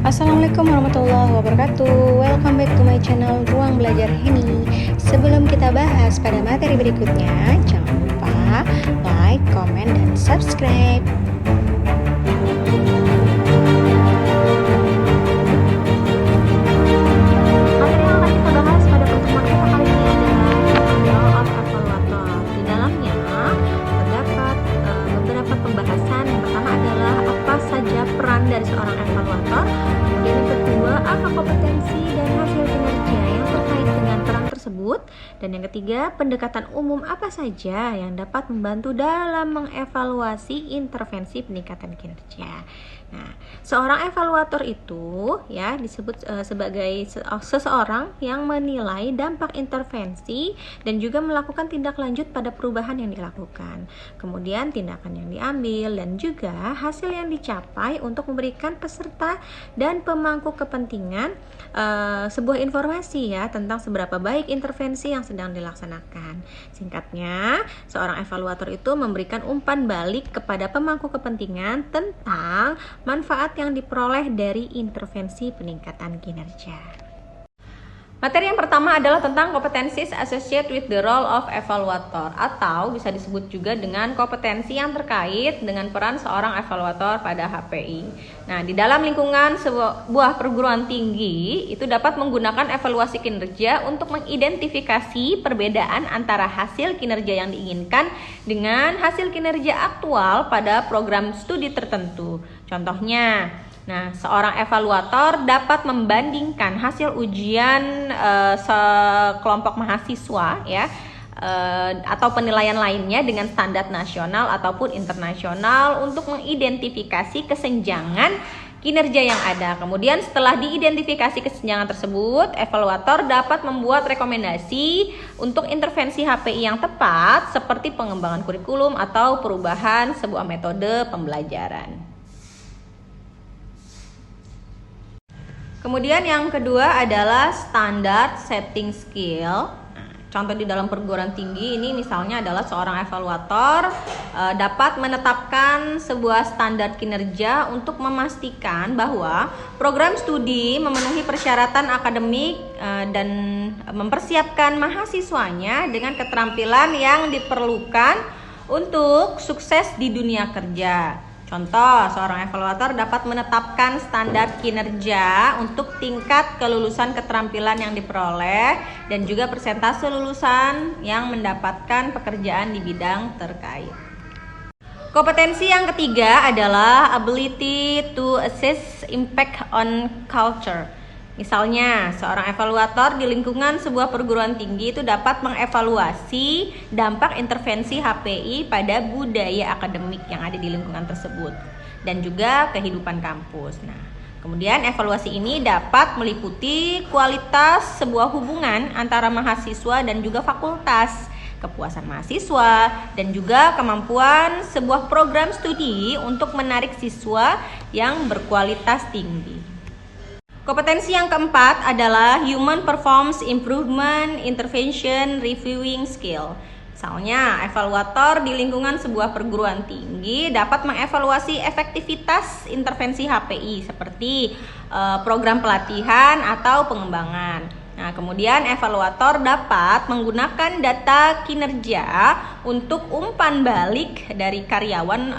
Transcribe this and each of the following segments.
Assalamualaikum warahmatullahi wabarakatuh. Welcome back to my channel Ruang Belajar Heni. Sebelum kita bahas pada materi berikutnya, jangan lupa like, comment, dan subscribe. Materi yang akan kita bahas pada pertemuan kita kali ini adalah Role of Evaluator. Di dalamnya terdapat beberapa pembahasan. Yang pertama adalah apa saja peran dari seorang evaluator. Kemudian yang kedua, apa kompetensi dan hasil kinerja yang terkait dengan peran tersebut. Dan yang ketiga, pendekatan umum apa saja yang dapat membantu dalam mengevaluasi intervensi peningkatan kinerja. Nah, seorang evaluator itu ya disebut sebagai seseorang yang menilai dampak intervensi dan juga melakukan tindak lanjut pada perubahan yang dilakukan. Kemudian tindakan yang diambil dan juga hasil yang dicapai untuk memberikan peserta dan pemangku kepentingan sebuah informasi ya tentang seberapa baik intervensi yang sedang dilaksanakan. Singkatnya, seorang evaluator itu memberikan umpan balik kepada pemangku kepentingan tentang manfaat yang diperoleh dari intervensi peningkatan kinerja. Materi yang pertama adalah tentang kompetensi associated with the role of evaluator, atau bisa disebut juga dengan kompetensi yang terkait dengan peran seorang evaluator pada HPI. Nah, di dalam lingkungan sebuah perguruan tinggi itu dapat menggunakan evaluasi kinerja untuk mengidentifikasi perbedaan antara hasil kinerja yang diinginkan dengan hasil kinerja aktual pada program studi tertentu. Contohnya, nah, seorang evaluator dapat membandingkan hasil ujian sekelompok mahasiswa ya atau penilaian lainnya dengan standar nasional ataupun internasional untuk mengidentifikasi kesenjangan kinerja yang ada. Kemudian setelah diidentifikasi kesenjangan tersebut, evaluator dapat membuat rekomendasi untuk intervensi HPI yang tepat seperti pengembangan kurikulum atau perubahan sebuah metode pembelajaran. Kemudian yang kedua adalah standard setting skill. Contoh di dalam perguruan tinggi ini misalnya adalah seorang evaluator dapat menetapkan sebuah standar kinerja untuk memastikan bahwa program studi memenuhi persyaratan akademik dan mempersiapkan mahasiswanya dengan keterampilan yang diperlukan untuk sukses di dunia kerja. Contoh, seorang evaluator dapat menetapkan standar kinerja untuk tingkat kelulusan keterampilan yang diperoleh dan juga persentase lulusan yang mendapatkan pekerjaan di bidang terkait. Kompetensi yang ketiga adalah ability to assess impact on culture. Misalnya, seorang evaluator di lingkungan sebuah perguruan tinggi itu dapat mengevaluasi dampak intervensi HPI pada budaya akademik yang ada di lingkungan tersebut dan juga kehidupan kampus. Nah, kemudian evaluasi ini dapat meliputi kualitas sebuah hubungan antara mahasiswa dan juga fakultas, kepuasan mahasiswa, dan juga kemampuan sebuah program studi untuk menarik siswa yang berkualitas tinggi. Kompetensi yang keempat adalah Human Performance Improvement Intervention Reviewing Skill. Misalnya, evaluator di lingkungan sebuah perguruan tinggi dapat mengevaluasi efektivitas intervensi HPI seperti program pelatihan atau pengembangan. Nah, kemudian evaluator dapat menggunakan data kinerja untuk umpan balik dari karyawan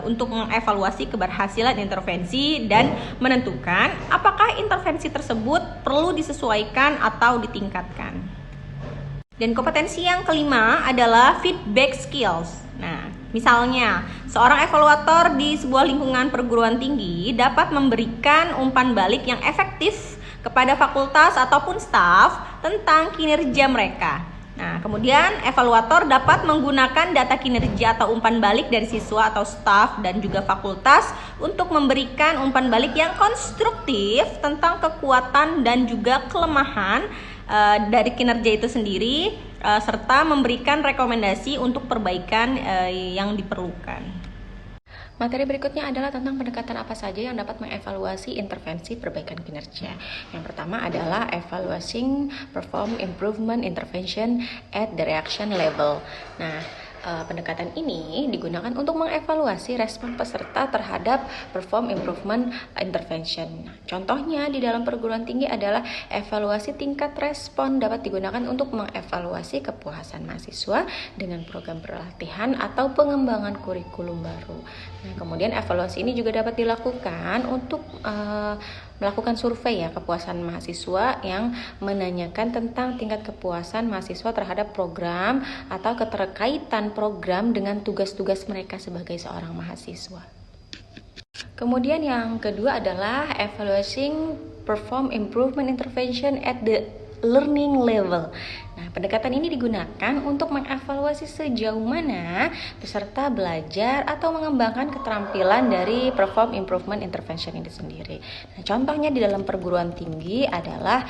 untuk mengevaluasi keberhasilan intervensi dan menentukan apakah intervensi tersebut perlu disesuaikan atau ditingkatkan. Dan kompetensi yang kelima adalah feedback skills. Nah, misalnya seorang evaluator di sebuah lingkungan perguruan tinggi dapat memberikan umpan balik yang efektif kepada fakultas ataupun staf tentang kinerja mereka. Nah, kemudian evaluator dapat menggunakan data kinerja atau umpan balik dari siswa atau staf dan juga fakultas untuk memberikan umpan balik yang konstruktif tentang kekuatan dan juga kelemahan dari kinerja itu sendiri serta memberikan rekomendasi untuk perbaikan yang diperlukan. Materi berikutnya adalah tentang pendekatan apa saja yang dapat mengevaluasi intervensi perbaikan kinerja. Yang pertama adalah evaluating perform improvement intervention at the reaction level. Nah, Pendekatan ini digunakan untuk mengevaluasi respon peserta terhadap perform improvement intervention. Nah, contohnya di dalam perguruan tinggi adalah evaluasi tingkat respon dapat digunakan untuk mengevaluasi kepuasan mahasiswa dengan program pelatihan atau pengembangan kurikulum baru. Nah, kemudian evaluasi ini juga dapat dilakukan untuk melakukan survei ya kepuasan mahasiswa yang menanyakan tentang tingkat kepuasan mahasiswa terhadap program atau keterkaitan program dengan tugas-tugas mereka sebagai seorang mahasiswa. Kemudian yang kedua adalah evaluating perform improvement intervention at the learning level. Nah, pendekatan ini digunakan untuk mengevaluasi sejauh mana peserta belajar atau mengembangkan keterampilan dari perform improvement intervention ini sendiri. Nah, contohnya di dalam perguruan tinggi adalah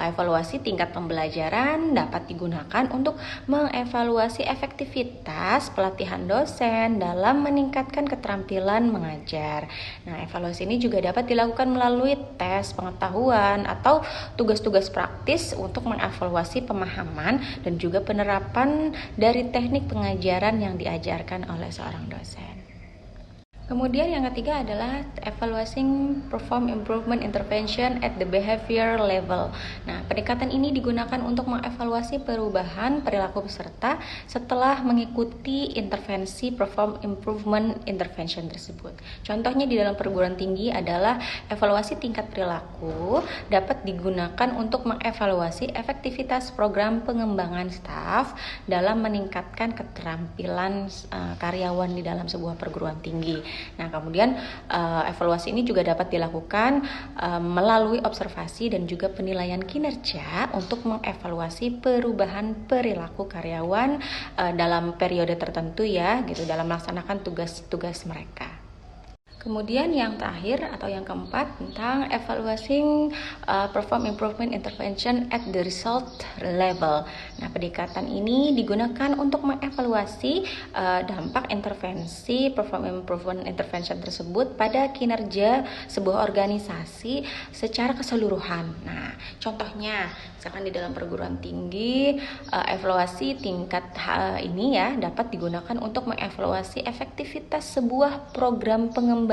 evaluasi tingkat pembelajaran dapat digunakan untuk mengevaluasi efektivitas pelatihan dosen dalam meningkatkan keterampilan mengajar. Nah, evaluasi ini juga dapat dilakukan melalui tes pengetahuan atau tugas-tugas praktis untuk mengevaluasi pemahaman dan juga penerapan dari teknik pengajaran yang diajarkan oleh seorang dosen. Kemudian yang ketiga adalah evaluating perform improvement intervention at the behavior level. Nah, pendekatan ini digunakan untuk mengevaluasi perubahan perilaku peserta setelah mengikuti intervensi perform improvement intervention tersebut. Contohnya di dalam perguruan tinggi adalah evaluasi tingkat perilaku dapat digunakan untuk mengevaluasi efektivitas program pengembangan staf dalam meningkatkan keterampilan karyawan di dalam sebuah perguruan tinggi. Nah, kemudian evaluasi ini juga dapat dilakukan melalui observasi dan juga penilaian kinerja untuk mengevaluasi perubahan perilaku karyawan dalam periode tertentu ya, gitu dalam melaksanakan tugas-tugas mereka. Kemudian yang terakhir atau yang keempat tentang evaluating perform improvement intervention at the result level. Nah, pendekatan ini digunakan untuk mengevaluasi dampak intervensi perform improvement intervention tersebut pada kinerja sebuah organisasi secara keseluruhan. Nah, contohnya misalkan di dalam perguruan tinggi evaluasi tingkat ini ya dapat digunakan untuk mengevaluasi efektivitas sebuah program pengembangan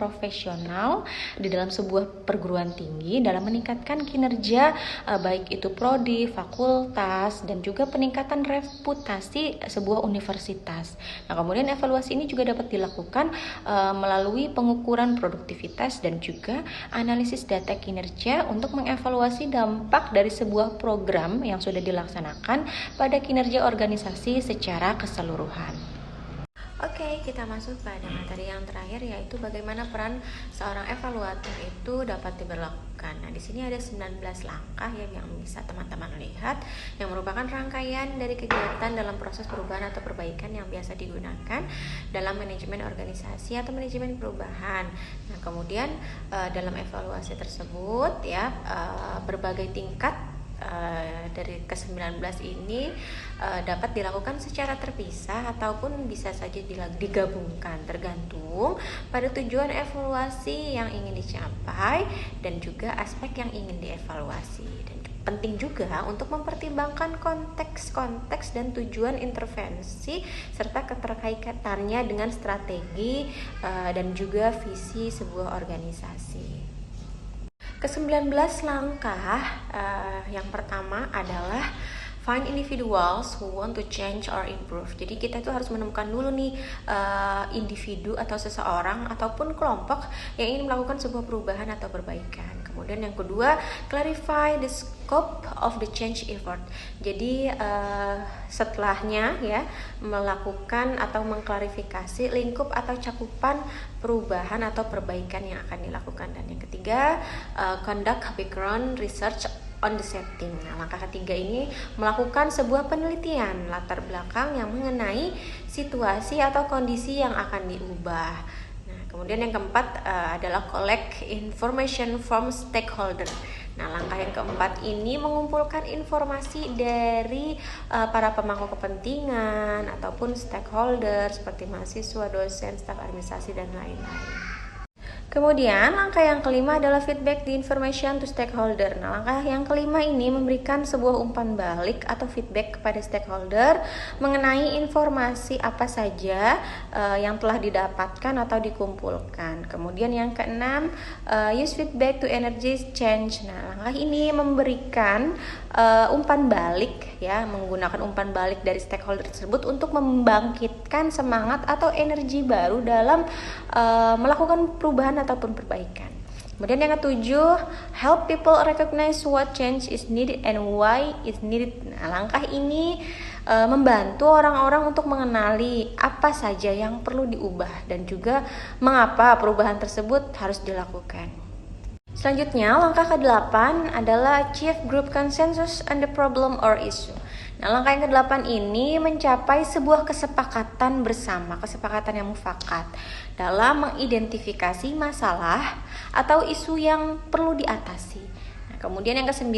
profesional di dalam sebuah perguruan tinggi dalam meningkatkan kinerja baik itu prodi, fakultas, dan juga peningkatan reputasi sebuah universitas. Nah, kemudian evaluasi ini juga dapat dilakukan melalui pengukuran produktivitas dan juga analisis data kinerja untuk mengevaluasi dampak dari sebuah program yang sudah dilaksanakan pada kinerja organisasi secara keseluruhan. Oke, kita masuk pada materi yang terakhir yaitu bagaimana peran seorang evaluator itu dapat diberlakukan. Nah, di sini ada 19 langkah yang bisa teman-teman lihat yang merupakan rangkaian dari kegiatan dalam proses perubahan atau perbaikan yang biasa digunakan dalam manajemen organisasi atau manajemen perubahan. Nah, kemudian dalam evaluasi tersebut ya berbagai tingkat dari ke-19 ini dapat dilakukan secara terpisah ataupun bisa saja digabungkan tergantung pada tujuan evaluasi yang ingin dicapai dan juga aspek yang ingin dievaluasi. Dan penting juga untuk mempertimbangkan konteks dan tujuan intervensi serta keterkaitannya dengan strategi dan juga visi sebuah organisasi. Ke-19 langkah yang pertama adalah find individuals who want to change or improve. Jadi kita itu harus menemukan dulu nih individu atau seseorang ataupun kelompok yang ingin melakukan sebuah perubahan atau perbaikan. Kemudian yang kedua, clarify the scope of the change effort. Jadi setelahnya ya melakukan atau mengklarifikasi lingkup atau cakupan perubahan atau perbaikan yang akan dilakukan. Dan yang ketiga, conduct background research on the setting. Nah, langkah ketiga ini melakukan sebuah penelitian latar belakang yang mengenai situasi atau kondisi yang akan diubah. Nah, kemudian yang keempat adalah collect information from stakeholder. Nah, langkah yang keempat ini mengumpulkan informasi dari para pemangku kepentingan ataupun stakeholder seperti mahasiswa, dosen, staf administrasi, dan lain-lain. Kemudian langkah yang kelima adalah feedback the information to stakeholder. Nah, langkah yang kelima ini memberikan sebuah umpan balik atau feedback kepada stakeholder mengenai informasi apa saja yang telah didapatkan atau dikumpulkan. Kemudian yang keenam, use feedback to energize change. Nah, langkah ini memberikan umpan balik, ya, menggunakan umpan balik dari stakeholder tersebut untuk membangkitkan semangat atau energi baru dalam melakukan perubahan ataupun perbaikan. Kemudian yang ketujuh, help people recognize what change is needed and why it's needed. Nah, langkah ini membantu orang-orang untuk mengenali apa saja yang perlu diubah dan juga mengapa perubahan tersebut harus dilakukan. Selanjutnya, langkah ke-8 adalah achieve group consensus on the problem or issue. Nah, langkah yang ke-8 ini mencapai sebuah kesepakatan bersama, kesepakatan yang mufakat dalam mengidentifikasi masalah atau isu yang perlu diatasi. Nah, kemudian yang ke-9,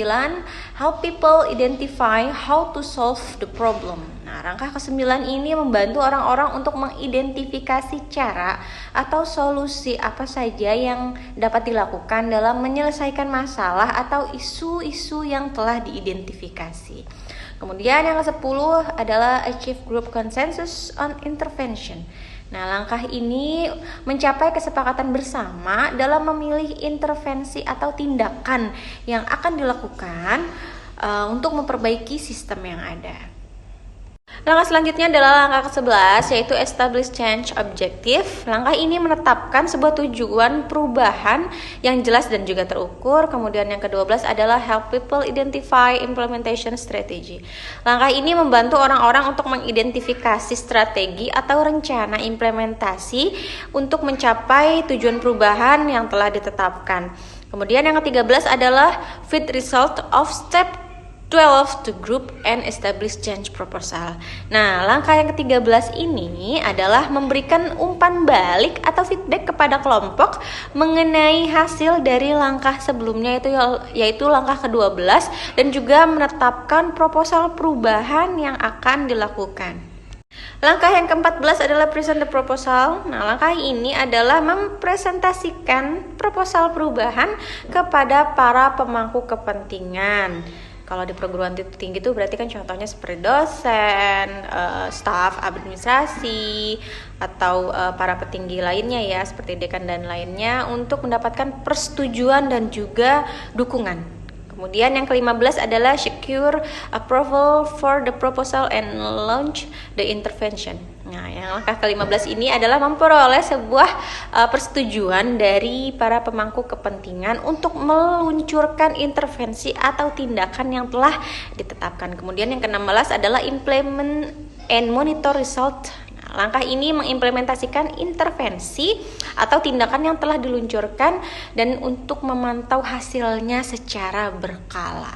help people identify how to solve the problem. Nah, langkah ke-9 ini membantu orang-orang untuk mengidentifikasi cara atau solusi apa saja yang dapat dilakukan dalam menyelesaikan masalah atau isu-isu yang telah diidentifikasi. Kemudian yang ke-10 adalah achieve group consensus on intervention. Nah, langkah ini mencapai kesepakatan bersama dalam memilih intervensi atau tindakan yang akan dilakukan untuk memperbaiki sistem yang ada. Langkah selanjutnya adalah langkah ke-11, yaitu establish change objective. Langkah ini menetapkan sebuah tujuan perubahan yang jelas dan juga terukur. Kemudian yang ke-12 adalah help people identify implementation strategy. Langkah ini membantu orang-orang untuk mengidentifikasi strategi atau rencana implementasi untuk mencapai tujuan perubahan yang telah ditetapkan. Kemudian yang ke-13 adalah feed result of step 12 to group and establish change proposal. Nah, langkah yang ke-13 ini adalah memberikan umpan balik atau feedback kepada kelompok mengenai hasil dari langkah sebelumnya yaitu langkah ke-12 dan juga menetapkan proposal perubahan yang akan dilakukan. Langkah yang ke-14 adalah present the proposal. Nah, langkah ini adalah mempresentasikan proposal perubahan kepada para pemangku kepentingan. Kalau di perguruan tinggi itu berarti kan contohnya seperti dosen, staf administrasi, atau para petinggi lainnya ya, seperti dekan dan lainnya, untuk mendapatkan persetujuan dan juga dukungan. Kemudian yang ke-15 adalah secure approval for the proposal and launch the intervention. Nah, yang langkah ke-15 ini adalah memperoleh sebuah persetujuan dari para pemangku kepentingan untuk meluncurkan intervensi atau tindakan yang telah ditetapkan. Kemudian yang ke-16 adalah implement and monitor result. Langkah ini mengimplementasikan intervensi atau tindakan yang telah diluncurkan dan untuk memantau hasilnya secara berkala.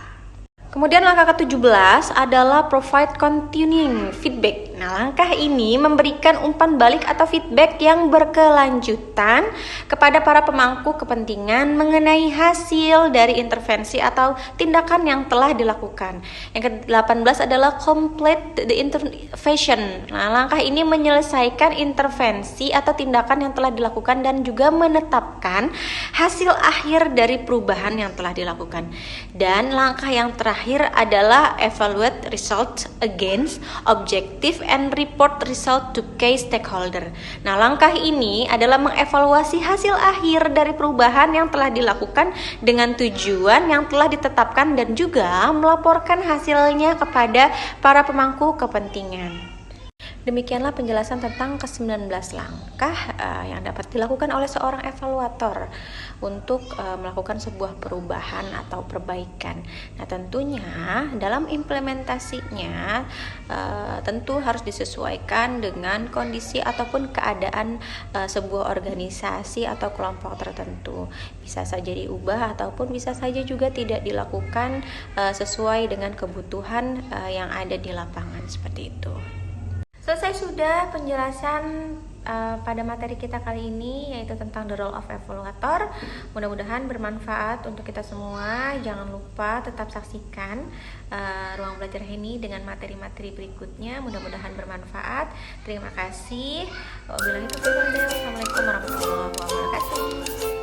Kemudian langkah ke-17 adalah provide continuing feedback. Nah, langkah ini memberikan umpan balik atau feedback yang berkelanjutan kepada para pemangku kepentingan mengenai hasil dari intervensi atau tindakan yang telah dilakukan. Yang ke-18 adalah complete the intervention. Nah, langkah ini menyelesaikan intervensi atau tindakan yang telah dilakukan dan juga menetapkan hasil akhir dari perubahan yang telah dilakukan. Dan langkah yang terakhir adalah evaluate result against objective and report result to key stakeholder. Nah, langkah ini adalah mengevaluasi hasil akhir dari perubahan yang telah dilakukan dengan tujuan yang telah ditetapkan dan juga melaporkan hasilnya kepada para pemangku kepentingan. Demikianlah penjelasan tentang ke-19 langkah yang dapat dilakukan oleh seorang evaluator untuk melakukan sebuah perubahan atau perbaikan. Nah, tentunya dalam implementasinya tentu harus disesuaikan dengan kondisi ataupun keadaan sebuah organisasi atau kelompok tertentu. Bisa saja diubah ataupun bisa saja juga tidak dilakukan sesuai dengan kebutuhan yang ada di lapangan, seperti itu. Selesai sudah penjelasan pada materi kita kali ini, yaitu tentang the role of evaluator. Mudah-mudahan bermanfaat untuk kita semua. Jangan lupa tetap saksikan Ruang Belajar Heni dengan materi-materi berikutnya. Mudah-mudahan bermanfaat. Terima kasih. Wabillahi taufiq wal hidayah. Wassalamualaikum warahmatullahi wabarakatuh.